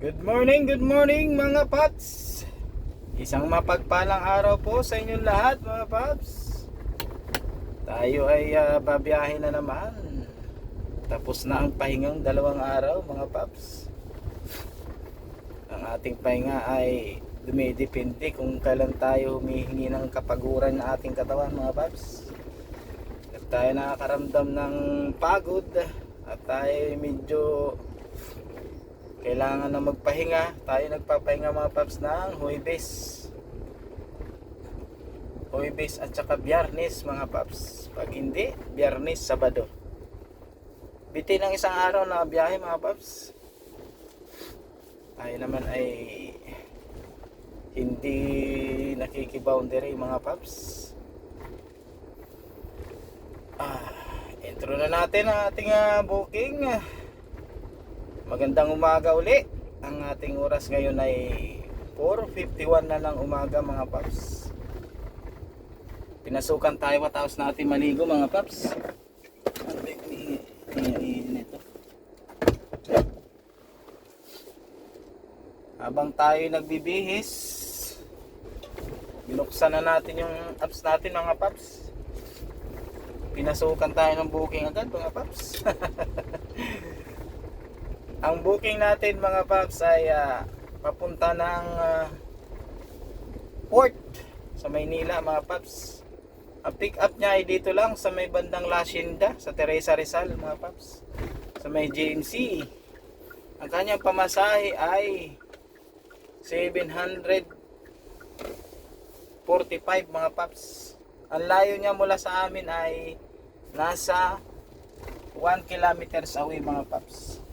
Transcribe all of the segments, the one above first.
Good morning mga paps. Isang mapagpalang araw po sa inyong lahat mga paps. Tayo ay babiyahe na naman. Tapos na ang pahingang 2 araw mga paps. Ang ating pahinga ay dumidepende kung kailan tayo humihingi ng kapaguran ng ating katawan mga paps. At tayo nakakaramdam ng pagod at tayo medyo kailangan na magpahinga. Tayo nagpapahinga mga paps ng Huwebes at saka Biyernes mga paps. Pag hindi, Biyernes, Sabado. Bitin ng isang araw na biyahe mga paps. Tayo naman ay hindi nakikiboundary mga paps. Intro na natin ang ating booking. Magandang umaga uli. Ang ating oras ngayon ay 4:51 na ng umaga mga paps. Pinasukan tayo matapos natin maligo mga paps. Habang tayo nagbibihis, binuksan na natin yung apps natin mga paps. Pinasukan tayo ng booking agad mga paps. Ang booking natin mga paps ay papunta ng port sa Maynila mga paps. Ang pick up niya ay dito lang sa may bandang La Hacienda sa Teresa Rizal mga paps, sa may GMC. Ang kanyang pamasahe ay 745 mga paps. Ang layo niya mula sa amin ay nasa 1 kilometers away mga paps.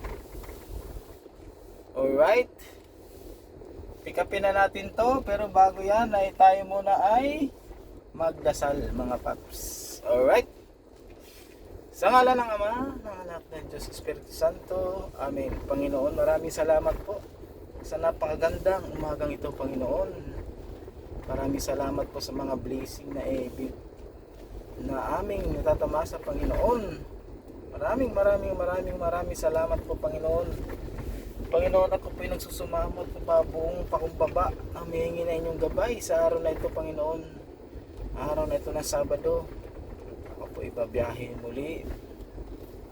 Alright, pick upin na natin to, pero bago yan ay tayo muna ay magdasal mga paps. Alright, sa ngalan ng Ama, ng Anak, ng Diyos Espiritu Santo, Amen. Panginoon, maraming salamat po sa napakagandang umagang ito Panginoon. Maraming salamat po sa mga blessing na aming natatamasa Panginoon. Maraming salamat po Panginoon. Panginoon, ako po'y nagsusumamot sa buong pakumbaba. Humihingi na inyong gabay sa araw na ito, Panginoon. Araw na ito na Sabado. Ako po'y babiyahin muli.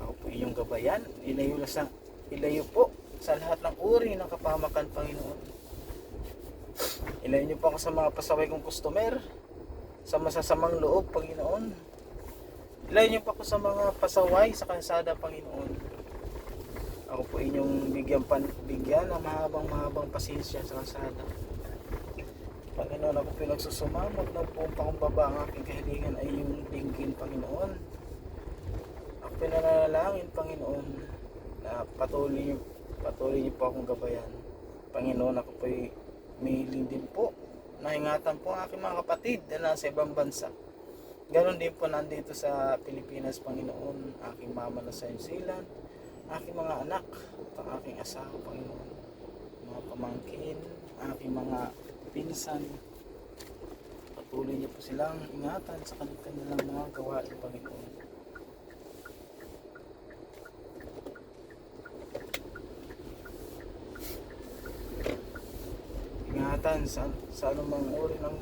Ako po'y inyong gabayan. Ilayo po sa lahat ng uri ng kapahamakan, Panginoon. Ilayo niyo po ako sa mga pasaway kong customer, sa masasamang loob, Panginoon. Ilayo niyo po ako sa mga pasaway sa kalsada, Panginoon. Ako po inyong bigyan ng mahabang pasensya sa kalsada. Panginoon, ako po nagsusumamot ng buong pakumbaba. Ang aking kahilingan ay yung dinggin, Panginoon. Ako po nananalangin, Panginoon, na patuloy niyo po akong gabayan. Panginoon, ako po may hiling din po na ingatan po ang aking mga kapatid na nasa ibang bansa. Ganon din po nandito sa Pilipinas, Panginoon. Aking mama na sa New Zealand, aking mga anak, at ang aking asawa, Panginoon, mga pamangkin, aking mga pinsan. Patuloy niyo po silang ingatan sa kanilang mga gawain, Panginoon. Ingatan sa anumang uri ng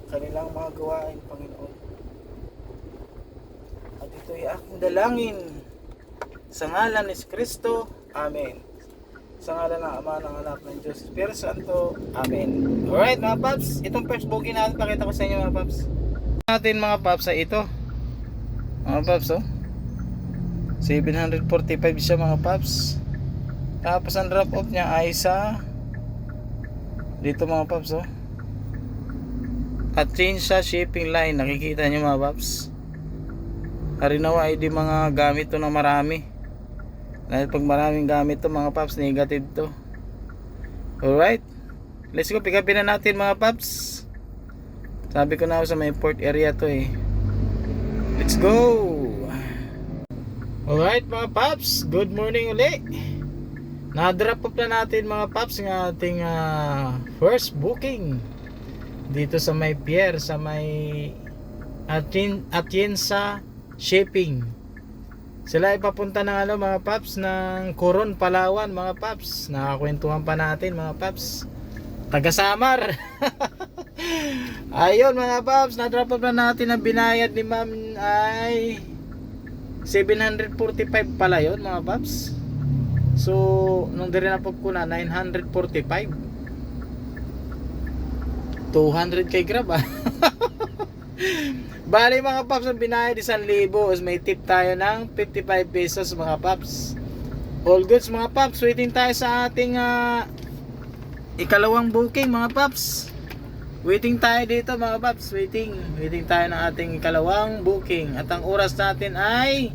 kanilang mga gawain, Panginoon. At ito'y aking dalangin sa ngalan ni Kristo, Amen. Sa ngalan ng Ama, ng Anak, ng Diyos Espiritu Santo, Amen. Alright mga paps, itong first booking natin, pakita ko sa inyo mga paps. Natin mga paps ay ito. Mga paps, 745 siya mga paps. Tapos ang drop off niya ay sa dito mga paps, Atienza shipping line. Nakikita niyo mga paps. Harinawa ay di mga gamit to na marami. Dahil pag maraming gamit to mga paps, negative to. Alright, let's go, pick upin na natin mga paps. Sabi ko na sa may port area to Let's go. Alright mga paps, good morning uli. Na-drop up na natin mga paps ng ating first booking dito sa may pier, sa may Atienza shipping. Sila ipapunta ng ano mga paps, ng Coron, Palawan mga paps. Nakakwentuhan pa natin mga paps. Taga Samar. Ayun mga paps, na-drop off na natin ang binayad ni ma'am ay 745 pala yun mga paps. So nung dire-drop off ko na 945. 200 kay Grab ah. Bali mga paps, ang binayad 1,000. May tip tayo ng 55 pesos mga paps. All goods mga paps. Waiting tayo sa ating ikalawang booking mga paps. Waiting tayo dito mga paps. Waiting tayo ng ating ikalawang booking. At ang oras natin ay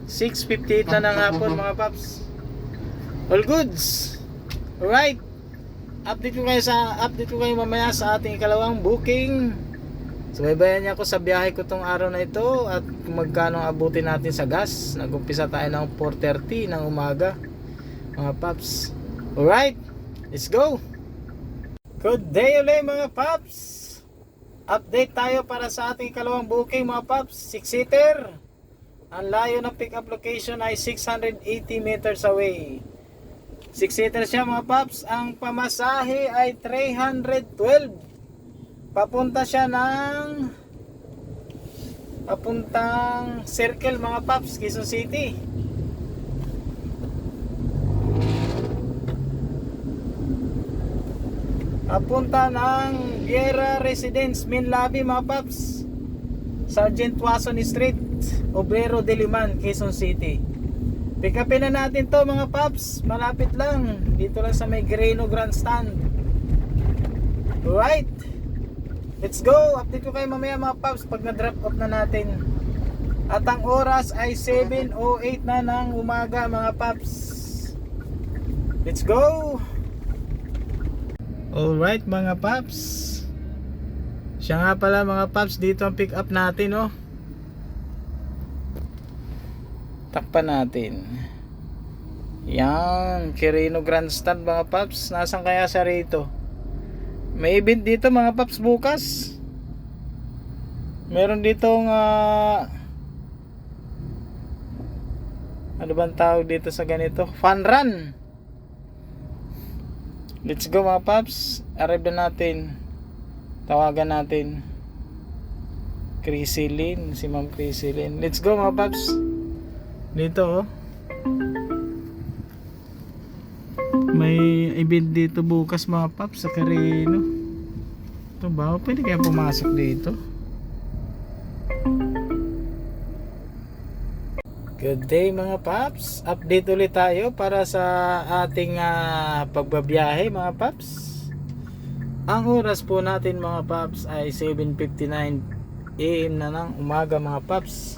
6:58 na ng hapon mga paps. All goods. Alright, update ko kayo mamaya sa ating ikalawang booking. Subaybayan niya ako sa biyahe ko tong araw na ito at kung magkano abutin natin sa gas. Nag-umpisa tayo ng 4:30 ng umaga mga paps. Alright, let's go. Good day ulit mga paps. Update tayo para sa ating ikalawang booking mga paps. 6-seater. Ang layo ng pick up location ay 680 meters away. 6-seater siya mga paps. Ang pamasahe ay 312. Papunta siya ng papuntang Circle mga paps, Quezon City. Papunta ng Viera Residence Main Lobby mga paps, Sergeant Wason Street, Obrero de Liman, Quezon City. Pick upin na natin to mga paps. Malapit lang, dito lang sa may Greno Grandstand. Alright, let's go. Update ko kayo mamaya mga paps pag na-drop off na natin. At ang oras ay 7:08 na ng umaga mga paps. Let's go. Alright mga paps, siya nga pala mga paps, dito ang pick up natin oh. Takpan natin. Yan, Quirino Grandstand mga paps. Nasaan kaya siya rito? May event dito mga paps bukas. Meron ditong ano bang tawag dito sa ganito? Fun run. Let's go mga paps. Arrive na natin. Tawagan natin Chrissy Lynn, si Ma'am Chrissy Lynn. Let's go mga paps. Dito oh, may event dito bukas mga paps sa Quirino. Ito ba? Pwede kaya pumasok dito? Good day mga paps. Update ulit tayo para sa ating pagbabiyahe mga paps. Ang oras po natin mga paps ay 7:59 AM na ng umaga mga paps.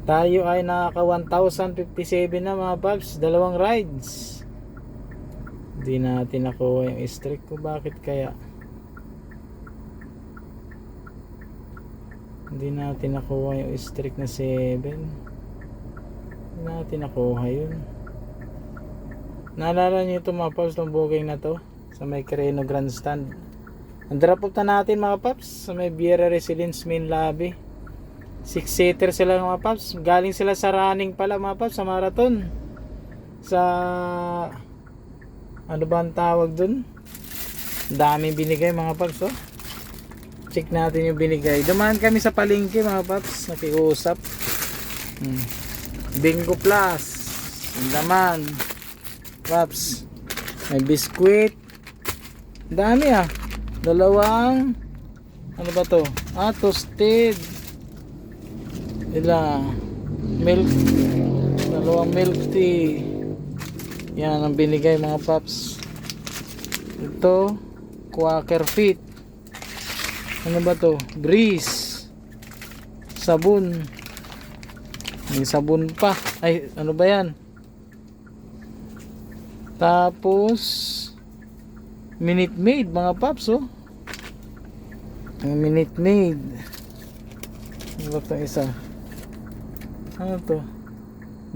Tayo ay nakaka 1,057 na mga paps. Dalawang rides. Hindi natin nakuha yung streak ko. Bakit kaya? Hindi natin nakuha yung streak na 7. Hindi natin nakuha yun. Naalala nyo ito mga paps, itong booking na to sa may Quirino Grandstand. Ang drop off na natin mga paps sa may Viera Residence Main Lobby. 6-seater sila mga paps. Galing sila sa running pala mga paps, sa marathon. Sa ano ba ang tawag dun? Daming binigay mga paps oh. Check natin yung binigay. Dumaan kami sa palengke mga paps, nakiusap. Bingo Plus, laman paps, may biskwit, dami ah. Dalawang ano ba to? Toasted. Milk, dalawang milk tea. Yan ang binigay mga paps. Ito Quaker Fit. Ano ba to? Breeze, sabon. May sabon pa. Ay, ano ba yan? Tapos Minute Maid mga paps oh. Ang Minute Maid. Ano ba ito isa? Ano to?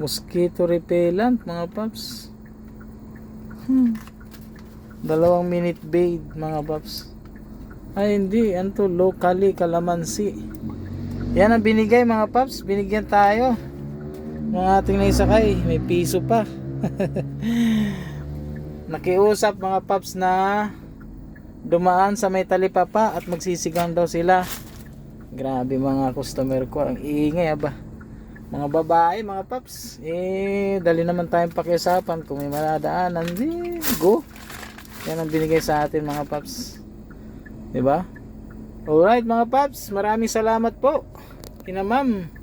Mosquito repellent mga paps. Dalawang Minute Maid mga paps. Ay hindi, ano to? Locally calamansi. Yan ang binigay mga paps. Binigyan tayo. Yung ating naisakay, may piso pa. Nakiusap mga paps na dumaan sa may talipapa at magsisigang daw sila. Grabe mga customer ko, ang iingay ba. Mga babae mga paps, dali naman tayong pakiusapan kung may maladaanan, go. Yan ang binigay sa atin mga paps, diba? Alright mga paps, maraming salamat po kina ma'am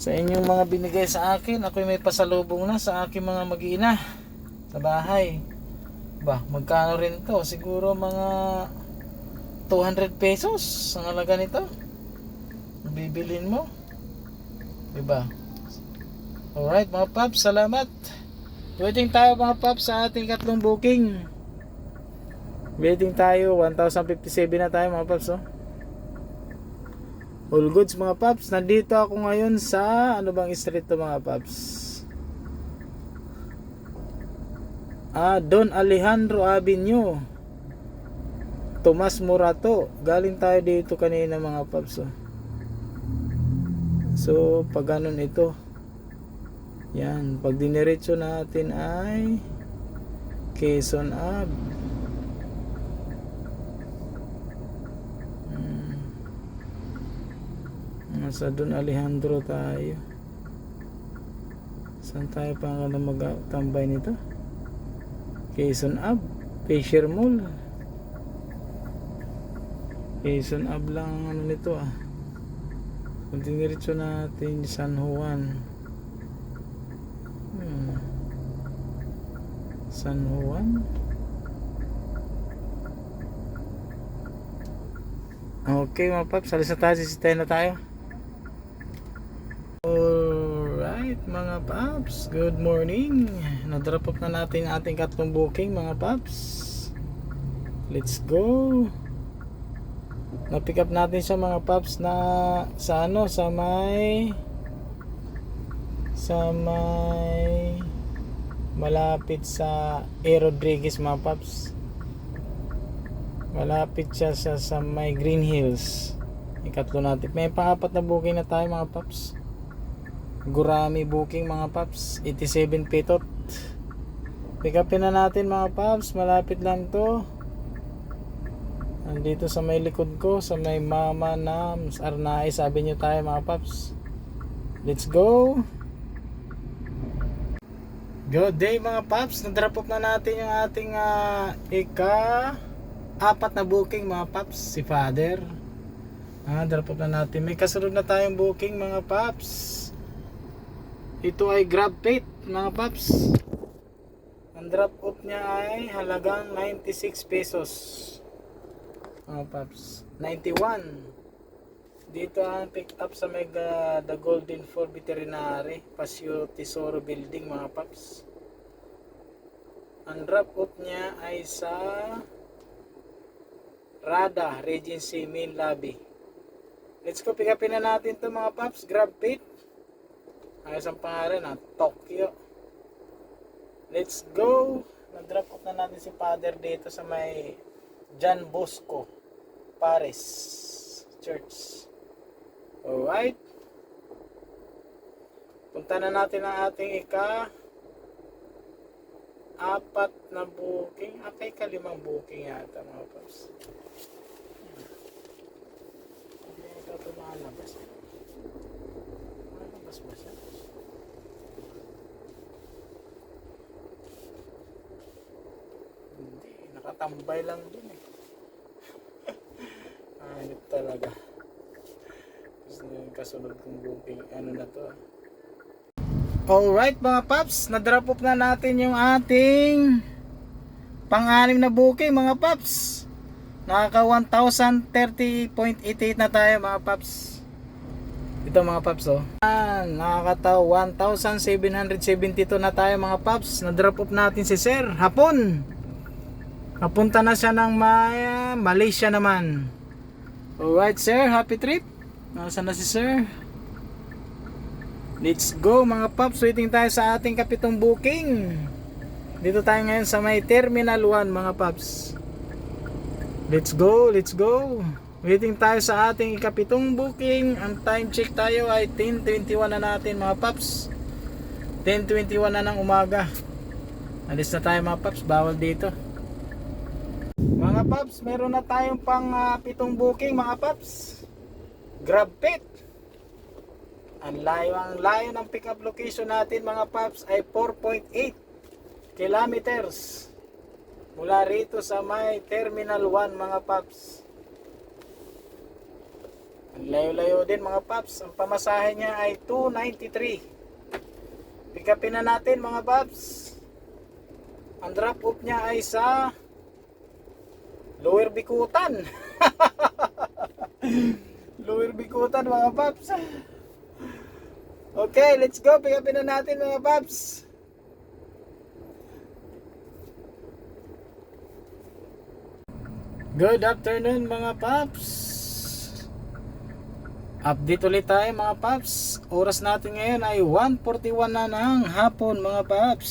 sa inyong mga binigay sa akin. Ako'y may pasalubong na sa aking mga mag-iina sa bahay. Magkano rin to? Siguro mga 200 pesos ang halaga nito. Bibilin mo, diba? Alright mga paps, salamat. Waiting tayo mga paps sa ating katlong booking. Waiting tayo, 1,057 na tayo mga paps, oh. All goods mga paps. Nandito ako ngayon sa ano bang street to mga paps? Don Alejandro Avenue, Tomas Morato. Galing tayo dito kanina mga paps, oh. So pag ganun ito, yan, pag diniretso natin ay Quezon Ave. Nasa Don Alejandro tayo. Saan tayo pa nga magtambay nito? Quezon Ave, Fisher Mall. Quezon Ave lang ano nito ah. Kung diniretso natin San Juan. San Juan. Okay mga paps, alis na tayo, sisitayin na tayo. Alright mga paps, good morning. Na-drop off na natin ating katlong booking mga paps. Let's go. Na-pick up natin siya mga paps na sa ano, sa may malapit sa A. Rodriguez mga paps. Malapit siya sa may Green Hills. Ikatlo natin. May pang-apat na booking na tayo mga paps. Gurami booking mga paps, 87 Pitot. Pick upin na natin mga paps, malapit lang to. Nandito sa may likod ko, sa may Mama Nams Arnay, sabi nyo tayo mga paps. Let's go. Good day mga paps, na-drop off na natin yung ating ika-apat na booking mga paps, si Father. Drop off na natin. May kasunod na tayong booking mga paps. Ito ay Grab Pay mga paps. Ang drop off niya ay halagang 96 pesos mga paps. 91. Dito ang pick up sa Mega The Golden Four Veterinary Paseo Tesoro Building mga paps. Ang drop off niya ay sa Rada Regency Main Lobby. Let's go, pick upin na natin to mga paps. Grab Pay. Ayos ang pangalan na Tokyo. Let's go. Na-drop off na natin si Father dito sa may John Bosco Paris Church. Alright. Punta na natin ang ating ika-apat na booking. Ika-limang booking yata mga paps. Hindi ito tumalabas. Malabas ba siya? Nakatambay lang din eh. Hanip talaga. Gusto nyo yung kasunod kong booking. Ano na to ah. Alright mga paps, na-drop off na natin yung ating pang-anim na booking mga paps. Nakaka 1,030.88 na tayo mga paps. Ito mga paps oh. Nakakata 1,772 na tayo mga paps. Na-drop off natin si Sir hapon. Napunta na siya ng Malaysia naman. Alright sir, happy trip. Nasaan na si sir? Let's go mga paps, waiting tayo sa ating kapitong booking. Dito tayo ngayon sa may Terminal 1 mga paps. Let's go, let's go. Waiting tayo sa ating ikapitong booking. Ang time check tayo ay 10:21 na natin mga paps. 10:21 na ng umaga. Alis na tayo mga paps, bawal dito. Mga paps, meron na tayong pang pitong booking mga paps. Grab pit. Ang layo ng pick up location natin mga paps ay 4.8 kilometers mula rito sa may Terminal 1 mga paps. Ang layo-layo din mga paps. Ang pamasahe niya ay 293. Pick upin na natin mga paps. Ang drop off niya ay sa Lower Bikutan. Lower Bikutan mga paps. Okay, let's go. Pick upin na natin mga paps. Good afternoon mga paps. Update ulit tayo mga paps. Oras natin ngayon ay 1:41 na ng hapon mga paps.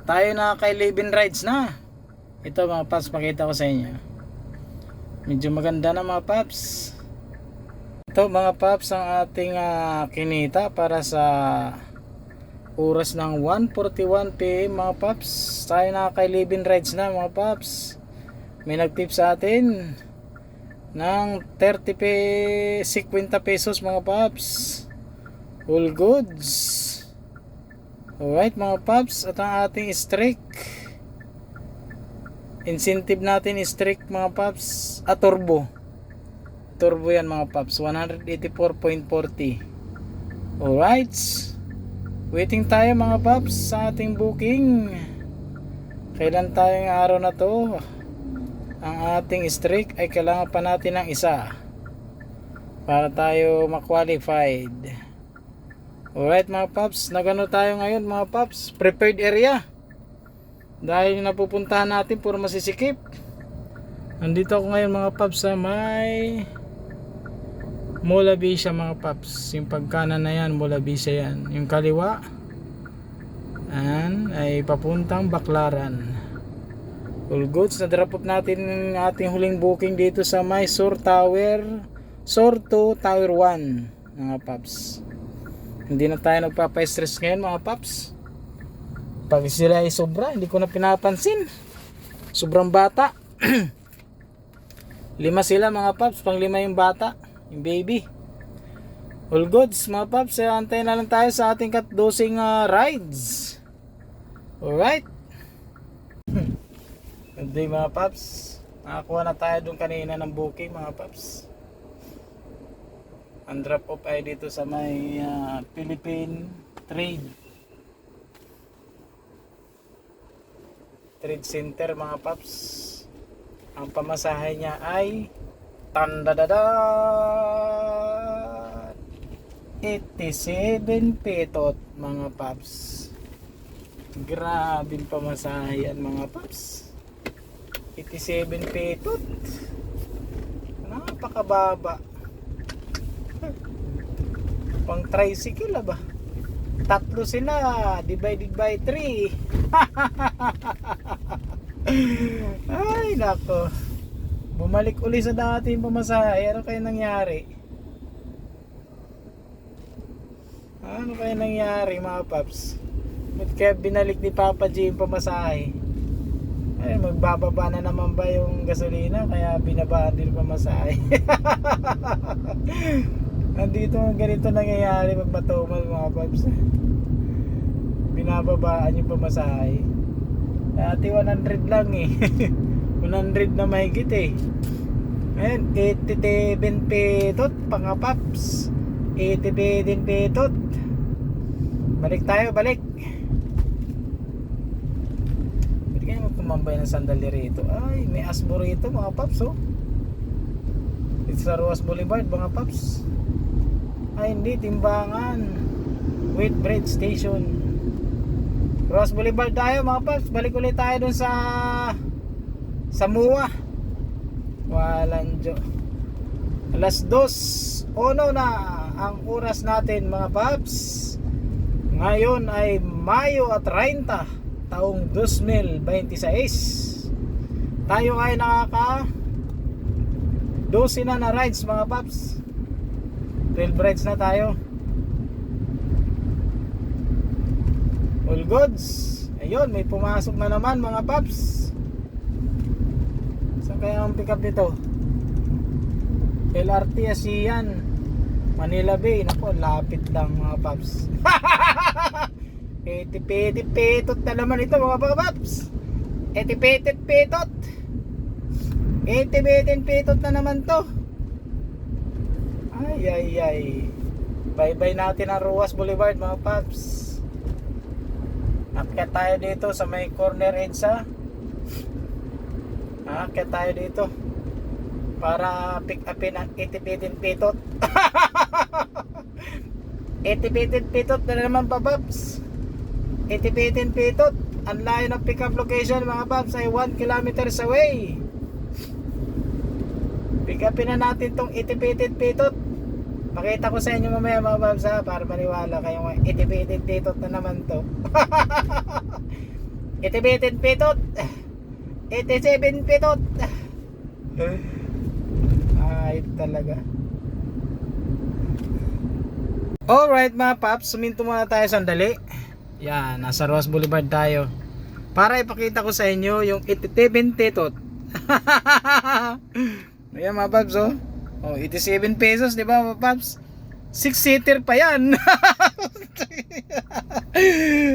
Tayo na kay Living Rides na. Ito mga paps, pakita ko sa inyo. Medyo maganda na mga paps. Ito mga paps ang ating kinita para sa oras ng 1:41 PM mga paps. Tayo na kay Living Rides na mga paps. May nagtip sa atin ng 50 pesos mga paps. All goods. Alright mga paps. At ang ating streak, incentive natin is streak mga paps. Turbo yan mga paps, 184.40. Alright, waiting tayo mga paps sa ating booking. Kailan tayong araw na to? Ang ating streak ay kailangan pa natin ng isa para tayo ma-qualified. Alright mga paps, nagano tayo ngayon mga paps? Prepared area. Dahil yung napupuntahan natin puro masisikip. Nandito ako ngayon mga paps sa may Mola Vista mga paps. Yung pagkanan na yan, Mola Vista yan. Yung kaliwa ay papuntang Baclaran. All goods. Na-drop up natin ang ating huling booking dito sa may Sur 2 Tower 1 mga paps. Hindi na tayo nagpapa-stress ngayon mga paps. Pag sila ay sobra, hindi ko na pinapansin. Sobrang bata. 5 sila mga paps, pang 5 yung bata, yung baby. All goods mga paps, antay na lang tayo sa ating katdosing rides. Alright. Good day mga paps. Nakakuha na tayo dun kanina ng booking mga paps. Ang drop off ay dito sa may Philippine Trade Center mga paps. Ang pamasahe niya ay tandadada 87 petot mga paps. Grabe pamasahe yan mga paps. 87 petot. Napakababa. Pang tricycle ba? Tatlo sila divided by 3. Ay nako. Bumalik uli sa dati yung pamasahe. Ano kaya nangyari? Ano kaya nangyari mga paps? Ba't kaya binalik ni Papa G yung pamasahe? Ay, magbababa na naman ba yung gasolina? Kaya binabaan din pamasahe. Nandito ganito nangyayari pag matumal mga paps. Binababaan yung pamasahe. Dati 100 lang eh. 100 na mahigit eh. Ngayon 87 petot mga paps. 87 petot. Balik tayo, balik. Pwede kayo magtumambay ng sandali rito. Ay, may asbo rito mga paps oh. It's sa Ruas Boulevard mga paps. Ay hindi, Timbangan Whitbread Station. Ruas Boulevard tayo mga paps. Balik ulit tayo dun sa MUA. Walang jo. Alas 2:01 na ang oras natin mga paps. Ngayon ay Mayo at 30 taong 2026. Tayo ay 12 na rides mga paps. 12 rides na tayo. All goods. Ayun, may pumasok na naman mga paps. Saan kaya ang pick up nito? LRT ASEAN Manila Bay. Naku, lapit lang mga paps. Etipetot na naman ito mga paps. Etipetot. Etipetot na naman to. Ay. Bye-bye natin ang Ruas Boulevard mga paps. Akyat tayo dito sa may corner EDSA. Akyat tayo dito para pick upin ang Etipetot. Etipetot na naman pa paps. Etipetot. Ang layo ng pick up location mga paps ay 1 kilometers away. Pick upin na natin tong Etipetot. Pakita ko sa inyo mamaya mga paps ha, para maniwala kayong Etipetot na naman to. Etipetot. 87 pitot. Ay talaga. Alright mga paps, suminto muna tayo sandali. Yan, nasa Ruas Boulevard tayo para ipakita ko sa inyo yung 87 pitot. Ayan mga paps oh. 87 pesos, di ba mga paps? 6-seater pa yan.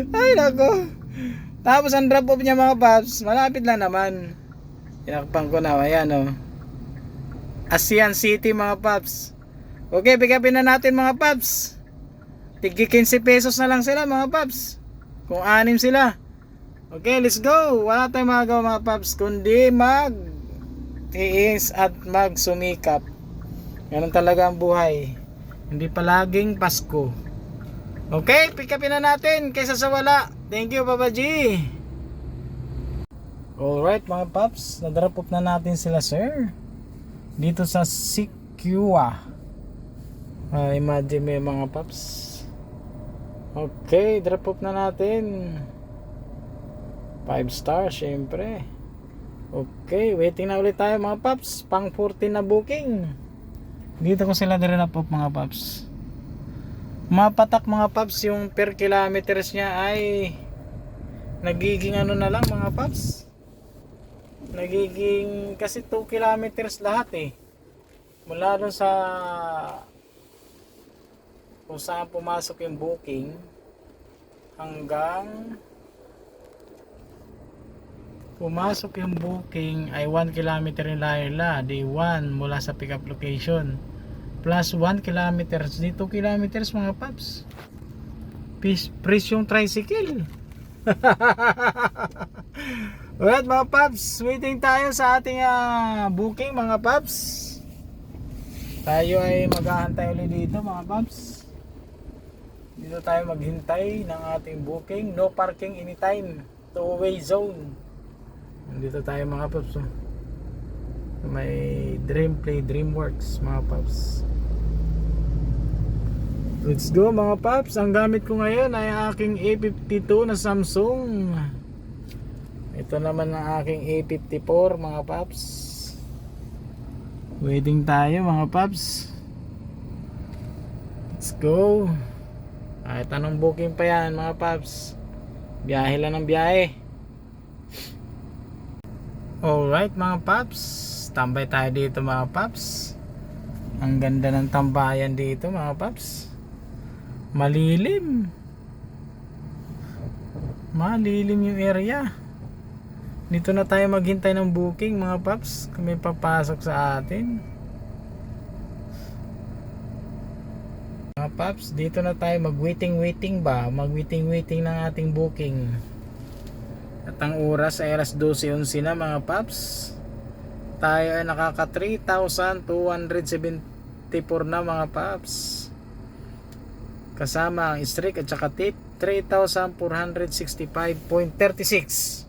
Ay nako. Tapos ang drop off niya mga paps, malapit lang naman. Tinakpan ko na, ayan oh. ASEAN City mga paps. Okay, pick upin na natin mga paps. Tiggi 15 pesos na lang sila mga paps. Kung 6 sila. Okay, let's go. Wala tayong magagawa mga paps kundi mag-tiis at magsumikap. Ganun talaga ang buhay. Hindi palaging Pasko. Okay, pick upin na natin kaysa sa wala. Thank you Papa G. Alright mga paps, na-drop off na natin sila sir dito sa Siquijua. Imagine mo mga paps. Okay, drop off na natin. 5 star syempre. Okay, waiting na ulit tayo mga paps. Pang 14 na booking. Dito ko sila drop off mga paps. Mapatak mga paps, yung per kilometers niya ay nagiging ano na lang mga paps. Nagiging kasi 2 kilometers lahat eh. Mula dun sa kung saan pumasok yung booking hanggang pumasok yung booking ay 1 kilometer yung layo day 1 mula sa pick up location plus 1 kilometers di 2 kilometers mga paps. Presyong tricycle. Alright mga paps, waiting tayo sa ating booking mga paps. Tayo ay maghahantay ulit dito mga paps. Dito tayo maghintay ng ating booking. No parking anytime. Two-way zone. Dito tayo mga paps. May Dreamplay Dreamworks mga paps. Let's go mga paps. Ang gamit ko ngayon ay aking A52 na Samsung. Ito naman ang aking A54 mga paps. Waiting tayo mga paps. Let's go. Kahit anong booking pa yan mga paps, biyahe lang ng biyahe. Alright mga paps, tambay tayo dito mga paps. Ang ganda ng tambayan dito mga paps. Malilim yung area. Dito na tayo maghintay ng booking mga paps, kung may papasok sa atin. Mga paps, dito na tayo mag-waiting ng ating booking. At ang oras ay alas 12:11 na mga paps. Tayo ay nakaka 3,274 na mga paps. Kasama ang streak at saka tip 3,465.36.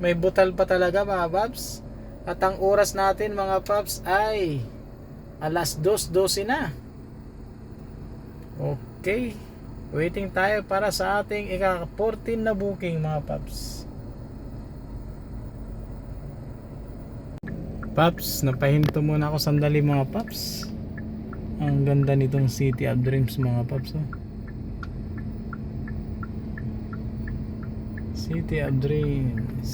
May butal pa talaga mga paps. At ang oras natin mga paps ay alas 2:12 na. Okay, waiting tayo para sa ating ika-14 na booking mga paps. Paps, napahinto muna ako sandali mga paps. Ang ganda nitong City of Dreams mga paps, oh. City of Dreams.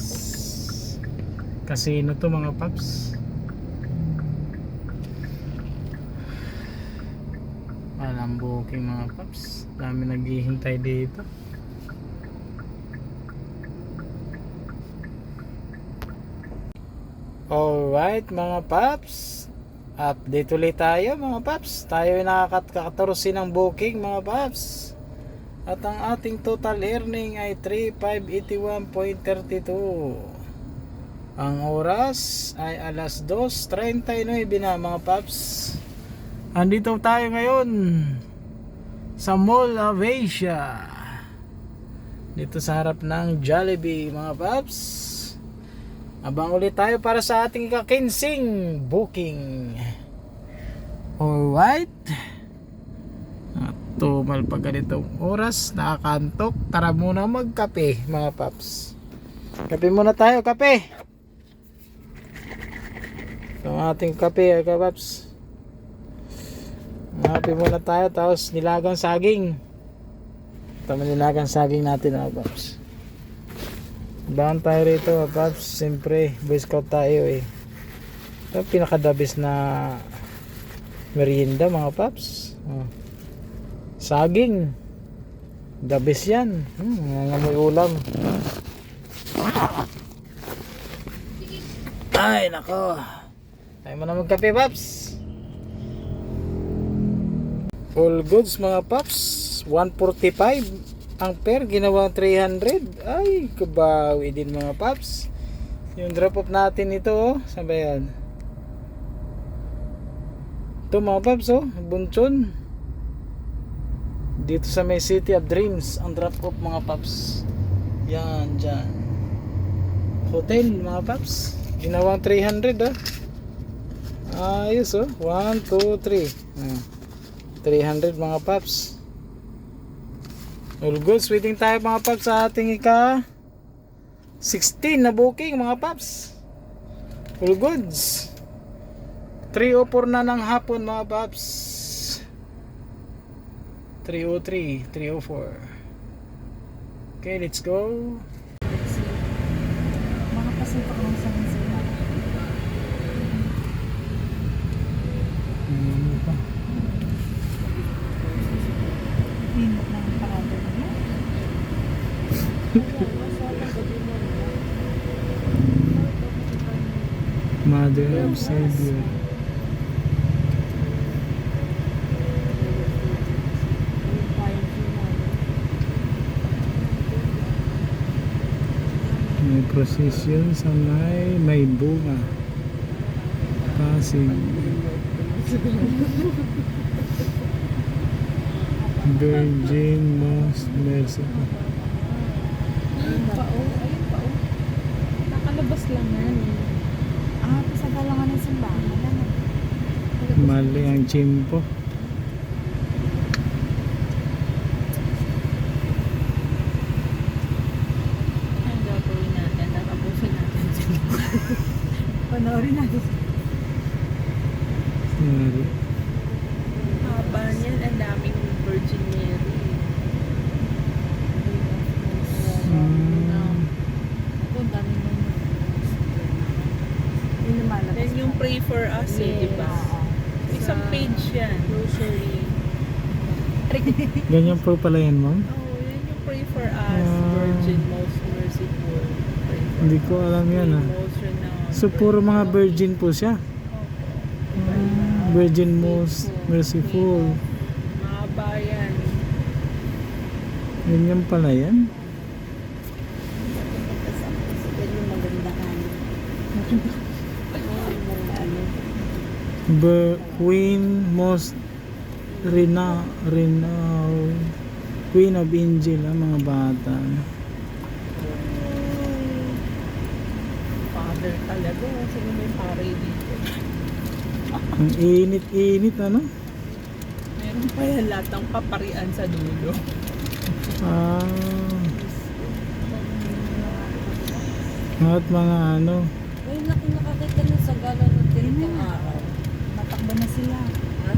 Casino to mga paps. Walang booking mga paps. Dami naghihintay dito. Alright mga paps, update ulit tayo mga paps. Tayo ay nakaka-14 ng booking mga paps. At ang ating total earning ay 3,581.32. Ang oras ay alas 2:39 na mga paps. Andito tayo ngayon sa Mall of Asia, dito sa harap ng Jollibee mga paps. Abang ulit tayo para sa ating ika-15 booking. Alright. At tumal pag ganitong oras, nakakantok. Tara muna magkape mga paps. Kape muna tayo, kape. Ito ang ating kape mga paps. Kape muna tayo, tapos nilagang saging. Ito nilagang saging natin mga paps. Bahan tayo rito mga paps. Siyempre Boy Scout tayo eh. Ito pinakadabis na merienda mga paps. Saging, dabis yan. Nangamoy ulam. Ay nako, tayo mo na magkape paps. All goods mga paps. 145 ang pair, ginawang 300. Ay, kabawi din mga paps. Yung drop off natin ito, oh. Saan ba yan? Ito mga paps, oh. Bunchon. Dito sa may City of Dreams ang drop off mga paps. Yan, dyan. Hotel mga paps. Ginawang 300, ah. Ayos, oh. 1, 2, 3. 300 mga paps. All goods, waiting tayo mga paps sa ating ika 16 na booking mga paps. All goods. 3:04 na ng hapon mga paps. 3:03, 3:04. Okay, let's go. Mga pasito ko ng saan sila. Ano pa? Pinot na yung parado niya. Mother of Savior. May procession sa may bunga. Pasig. Virgin Most Merciful. Ayun pa o. Nakalabas lang yan. Sa galangan ng simbahan. Mali ang chimpo. Ang gagawin natin, tatapusin natin sila. Panoorin natin. Mali. Haba niyan, ang daming Virgin Mary. Ang daming Then yung pray for us, eh, di ba? Isang page yan. Rosary. Ganyan po pala yan, ma'am? Oh, yan yung pray for us, Virgin Most Merciful. Pray for Hindi ko alam yan, ah. Most renowned. So puro mga virgin po siya. Virgin Most Merciful. Mahaba yan. Ganyan pala yan. Yan yung maganda Queen Most Renowned Queen of Angel ang mga bata. Father talaga. Sino may pare dito? Ang init-init ano? Meron pa yan lahat ng paparian sa dulo. At mga ano, Ayun, natin nakakita nun sa gala ng tilikang araw. Matakbo na sila. Ha?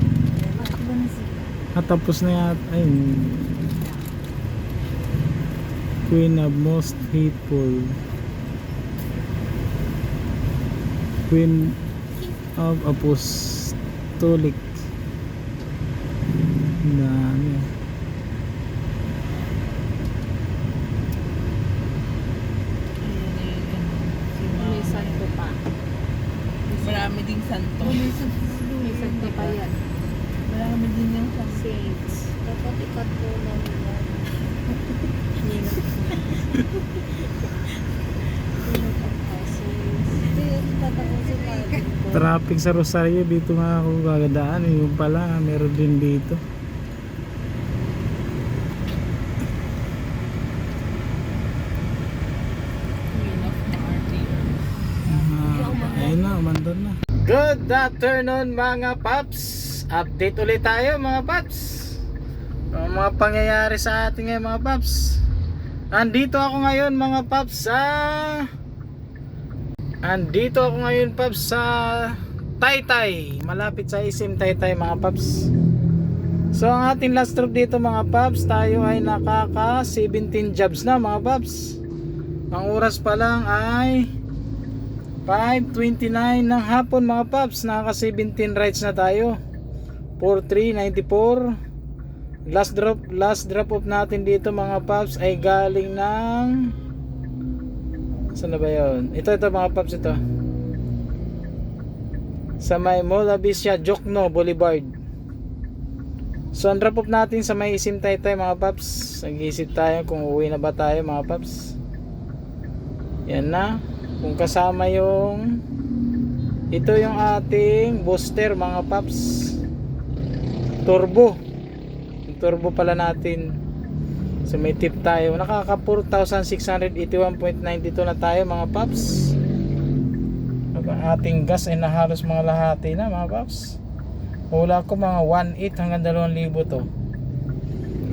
Matakbo na sila. Tapos na yata. Ay, Queen of Most Hateful. Queen of Apostolic. Dami. Si May Mama. santo pa. Marami ding santo. May santo pa yan. Marami din yung santo. Saints. Dapat ikat mo na nila. Traffic sa Rosario dito nga ako gagadaan. Yung pala, meron din dito. Queen of Martyrs. Ayun na, umandar na. Good afternoon mga paps. Update ulit tayo mga paps. Ang mga pangyayari sa ating ngayon mga paps. Andito ako ngayon mga paps sa Taytay. Malapit sa SM Taytay mga paps. So ang ating last trip dito mga paps, tayo ay nakaka 17 jobs na mga paps. Ang oras pa lang ay 5:29 ng hapon mga paps. Nakaka 17 rides na tayo. 4394. Last drop off natin dito mga paps ay galing ng, saan na ba yun? Ito mga paps, ito sa may Mola Vista Jokno Boulevard. So ang drop off natin sa may SM Taytay mga paps. Nag-iisip tayo kung uuwi na ba tayo mga paps. Yan na. Kung kasama yung, ito yung ating booster mga paps, turbo. Yung turbo pala natin. So may tip tayo. Nakaka 4,681.92 na tayo mga paps. Ang ating gas ay nahalos mga lahati na mga paps. Wala ko mga 1,800 hanggang 2,000 to.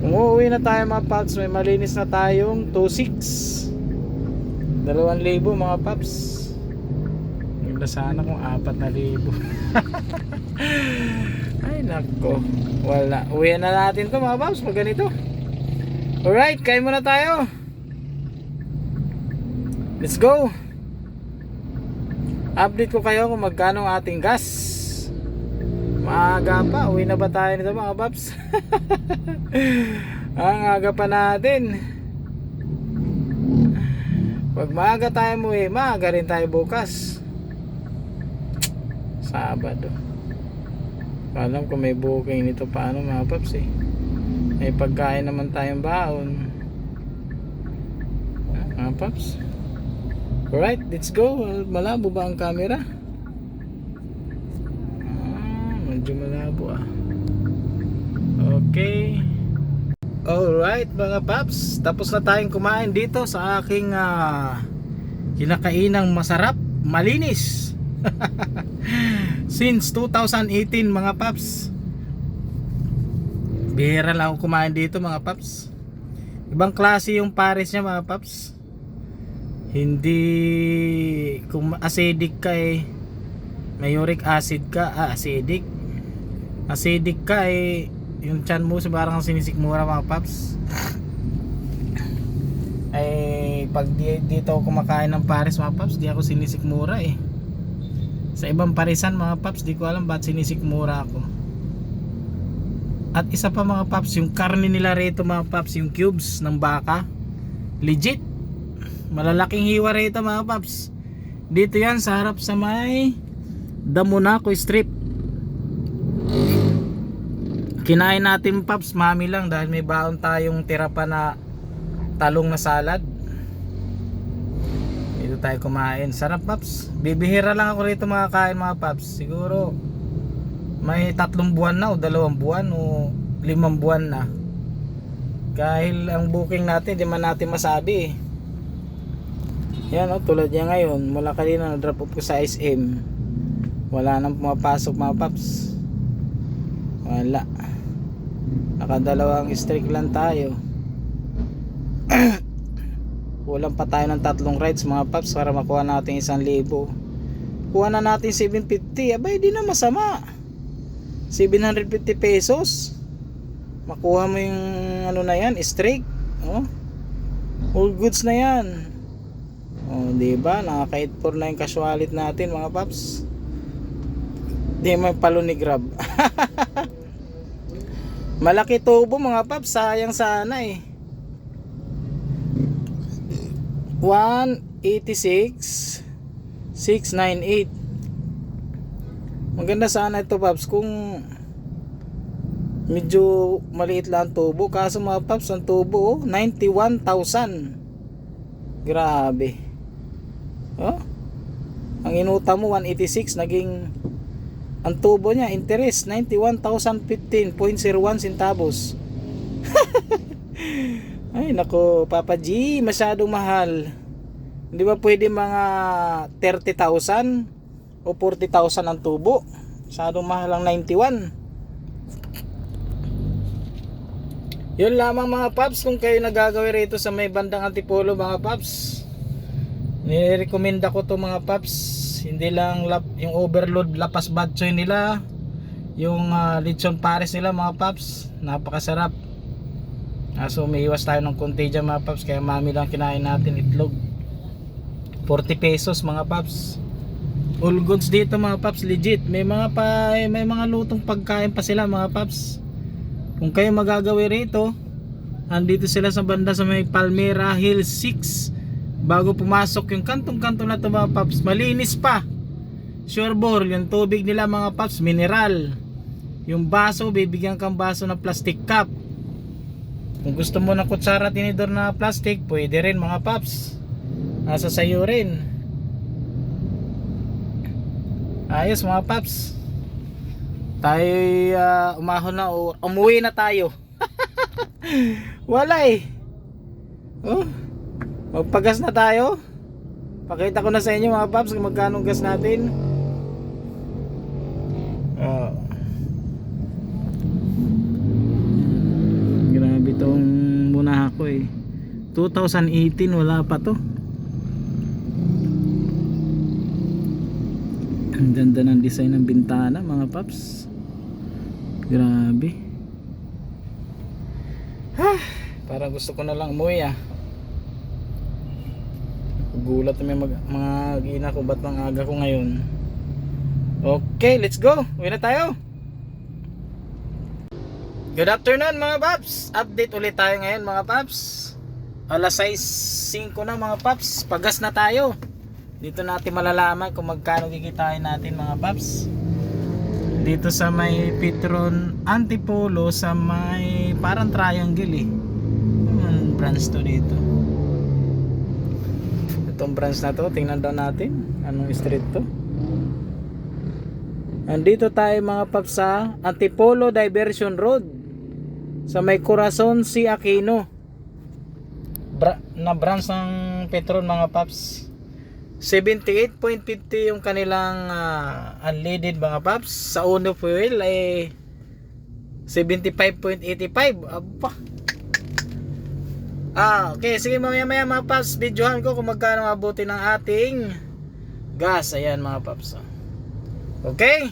Kung uuwi na tayo mga paps, may malinis na tayong 2,600. 2,000 mga paps. Ganda sana kung 4,000. Ay nako. Wala. Uwi na natin to mga paps pag ganito. Alright, kain muna tayo. Let's go. Update ko kayo kung magkano ang ating gas. Maaga pa. Uwi na ba tayo nito mga paps? Ang aga pa natin. Pag maaga tayo umuwi, maaga rin tayo bukas. Sabado. Alam ko may booking nito paano mga paps eh. May pagkain naman tayong baon. Mga paps. Alright, let's go. Malabo ba ang camera? Medyo malabo ah. Okay. Alright mga paps, tapos na tayong kumain dito sa aking kinakainang masarap, malinis. Since 2018 mga paps. Bihira lang ako kumain dito mga paps. Ibang klase yung pares niya mga paps. Hindi, kung acidic ka eh, may uric acid ka, acidic ka eh, yung tiyan mo sa parang sinisikmura mga paps. Ay pag dito ako kumakain ng pares mga paps, di ako sinisikmura eh. Sa ibang parisan mga paps, di ko alam ba't sinisikmura ako. At isa pa mga paps, yung karne nila rito mga paps, yung cubes ng baka, legit malalaking hiwa rito mga paps. Dito yan sa harap sa may Damonaco Strip. Kinain natin paps, mami lang dahil may baon tayong tira pa na talong na salad. Dito tayo kumain. Sarap paps. Bibihira lang ako rito mga kain mga paps. Siguro may 3 buwan na o 2 buwan o 5 buwan na. Dahil ang booking natin di man natin masabi eh. Yan o, tulad yan ngayon. Mula kanina na drop off ko sa SM. Wala nang pumapasok mga paps. Wala. Nakadalawang streak lang tayo. Kulang pa tayo ng 3 rides mga paps para makuha natin 1,000. kuha na natin 750. Abay, di na masama. 750 pesos. Makuha mo yung ano na yan, straight. Oh. All goods na yan. Oh, di ba? Nakaka 8.4 na yung cash wallet natin, mga paps. Di may palo ni Grab. Malaki tubo, mga paps. Sayang sana eh. 186 698. Maganda sana ito, paps, kung medyo maliit lang ang tubo. Kaso mga paps, ang tubo 91,000. Grabe. Oh? Ang inutang mo 186, naging ang tubo niya interest 91,015.01 centavos. Ay nako, Papa G, masyadong mahal. Hindi ba pwede mga 30,000 o 40,000 ang tubo? Masyadong mahal ang 91. Yun lamang mga paps, kung kayo nagagawin rito sa may bandang Antipolo mga paps, nirekomenda ko to mga paps. Hindi lang yung overload lapas batchoy nila, yung lechon pares nila mga paps, napakasarap. So may iwas tayo ng konti dyan mga paps, kaya mami lang kinain natin itlog. 40 pesos mga paps. All goods dito mga paps, legit. May mga lutong pagkain pa sila mga paps. Kung kayo magagawin rito, andito sila sa banda sa may Palmera Hills 6. Bago pumasok yung kantong-kanto na ito mga paps, malinis pa. Sure ball, yung tubig nila mga paps, mineral. Yung baso, bibigyan kang baso na plastic cup. Kung gusto mo ng kutsara tinidor na plastic, pwede rin mga paps. Nasa sayo rin. Ayos mga paps. Tayo umahon na o umuwi na tayo. Wala eh. Oh, magpagas na tayo. Pakita ko na sa inyo mga paps kung magkano gas natin. Grabe tong muna ako eh. 2018 wala pa to. Ang ganda ng design ng bintana mga paps. Grabe. Parang gusto ko na lang umuwi ah. Gulat na may mga gina ko, ba't mang aga ko ngayon. Okay, let's go. Uwi na tayo. Good afternoon mga paps. Update ulit tayo ngayon mga paps. Alas 6:05 na mga paps. Pagas na tayo. Dito natin malalaman kung magkano kikitain natin mga paps. Dito sa may Petron Antipolo, sa may parang triangle eh. Anong branch to dito? Itong branch na to, tingnan daw natin anong street to. Andito tayo mga paps sa Antipolo Diversion Road, sa may Corazon C. Aquino na branch ng Petron mga paps. 78.50 yung kanilang unleaded mga paps. Sa Uno fuel ay 75.85. Aba. Okay, sige mamaya mga paps, videohan ko kung magkano mabuti ng ating gas. Ayan mga paps. Okay.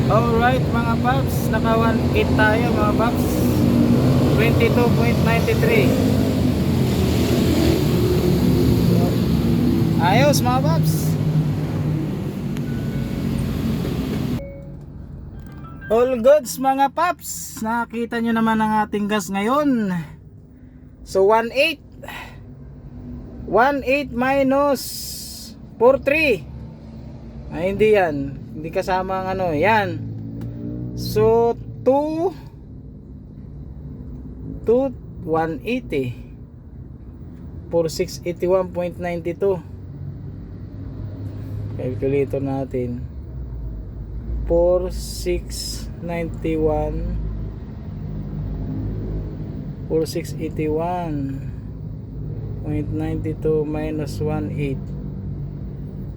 Alright mga paps, naka 1.8 tayo mga paps. 22.93. Ayos mga paps. All goods mga paps. Nakita nyo naman ang ating gas ngayon. So 1.8 minus 4.3. Ay hindi yan. Hindi kasama ang ano. Yan. So 180. 4681.92. Calculator natin. 4681.92 minus 1.8.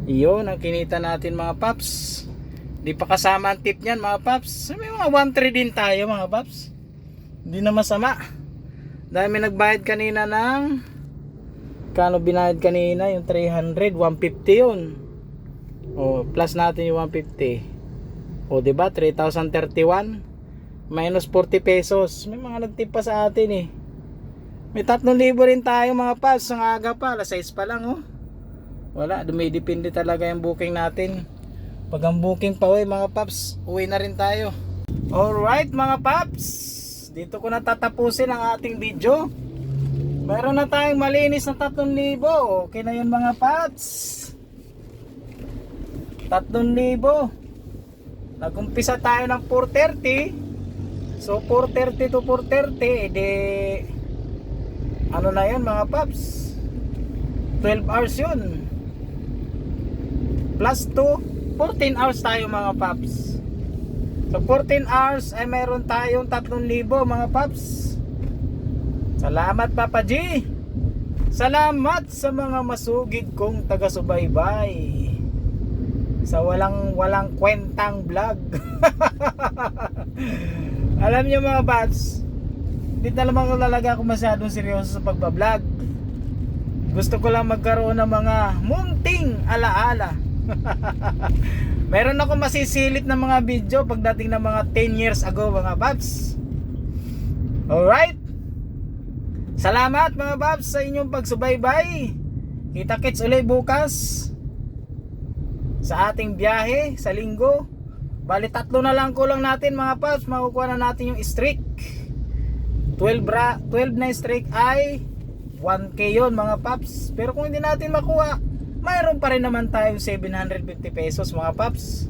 Iyon ang kinita natin mga paps. Di pa kasama ang tip niyan mga paps. May mga 1.3 din tayo mga paps. Hindi na masama. Dahil may nagbayad kanina ng magkano binayad kanina? Yung 300, 150 yun. O, plus natin yung 150. O, diba? 3,031 minus 40 pesos. May mga nagtipa sa atin eh. May 3,000 rin tayo mga paps. Ang aga pa, alas 6 pa lang oh. Wala, dumidepende talaga yung booking natin. Pag ang booking pa mga paps, uwi na rin tayo. Alright mga paps, dito ko na tatapusin ang ating video. Meron na tayong malinis na 3,000. Okay na yun mga paps. 3,000. Nag-umpisa tayo ng 4:30. So 4:30 to 4:30, edi ano na yun mga paps, 12 hours yun. Plus 2, 14 hours tayo mga paps. So 14 hours ay meron tayong 3,000 mga paps. Salamat Papa G. Salamat sa mga masugid kong taga-subaybay sa walang kwentang vlog. Alam niyo mga paps, hindi na naman talaga ako masyadong seryoso sa pagbablog. Gusto ko lang magkaroon ng mga munting alaala. Meron ako masisilip na mga video pagdating ng mga 10 years ago mga paps. Alright, salamat mga paps sa inyong pagsubaybay. Kita-kits ulit bukas sa ating biyahe sa linggo. Bali 3 na lang kulang natin mga paps, makukuha na natin yung streak. 12 na streak ay 1K yun mga paps. Pero kung hindi natin makuha, mayroon pa rin naman tayong 750 pesos mga paps.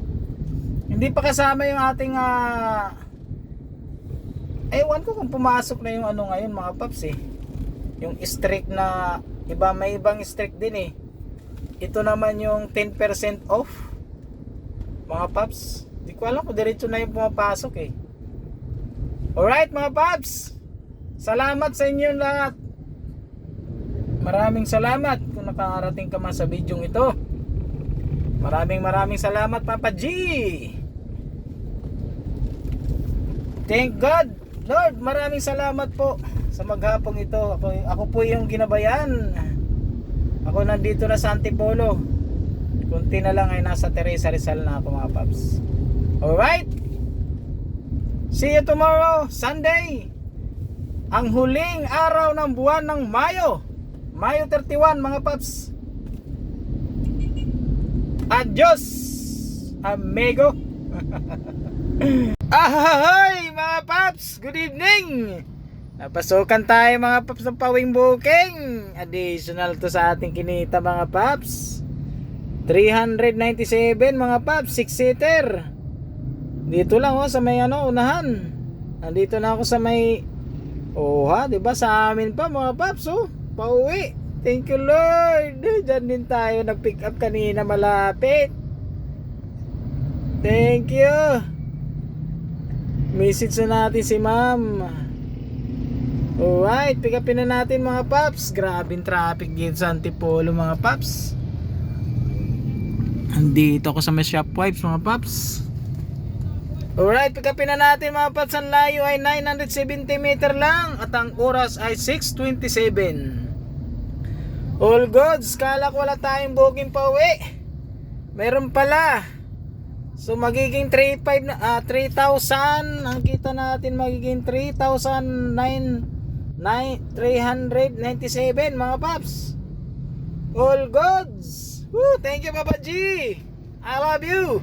Hindi pa kasama yung ating ewan ko kung pumasok na yung ano ngayon mga paps eh. Yung streak na iba, may ibang streak din eh. Ito naman yung 10% off mga paps. Hindi ko alam kung diretso na yung pumapasok eh. Alright mga paps, salamat sa inyo lahat. Maraming salamat kung nakarating ka man sa video ito. Maraming salamat Papa G. Thank God Lord, maraming salamat po sa maghapong ito. Ako po yung ginabayan. Ako nandito na sa Antipolo. Kunti na lang ay nasa Teresa Rizal na ako mga paps. Alright, see you tomorrow, Sunday, ang huling araw ng buwan ng Mayo 31 mga paps. Adios amigo. Ahoy mga paps, good evening. Napasukan tayo mga paps ng pawing booking. Additional to sa ating kinita mga paps. 397 mga paps, 6-seater. Dito lang sa may unahan. Nandito na ako sa may diba sa amin pa mga paps pauwi. Thank you Lord. Diyan din tayo nag-pick up kanina malapit. Thank you. Message na natin si ma'am. Alright, pick upin na natin mga paps. Grabing traffic dito sa Antipolo mga paps. Andito ako sa may Shopwipes mga paps. Alright, pick upin na natin mga paps. Ang layo ay 970 meter lang at ang oras ay 6:27. All goods, kala ko wala tayong booking pa uwi. Meron pala. So magiging 3,000 ang kita natin, magiging 397 mga paps. All goods. Woo, thank you Papa G. I love you.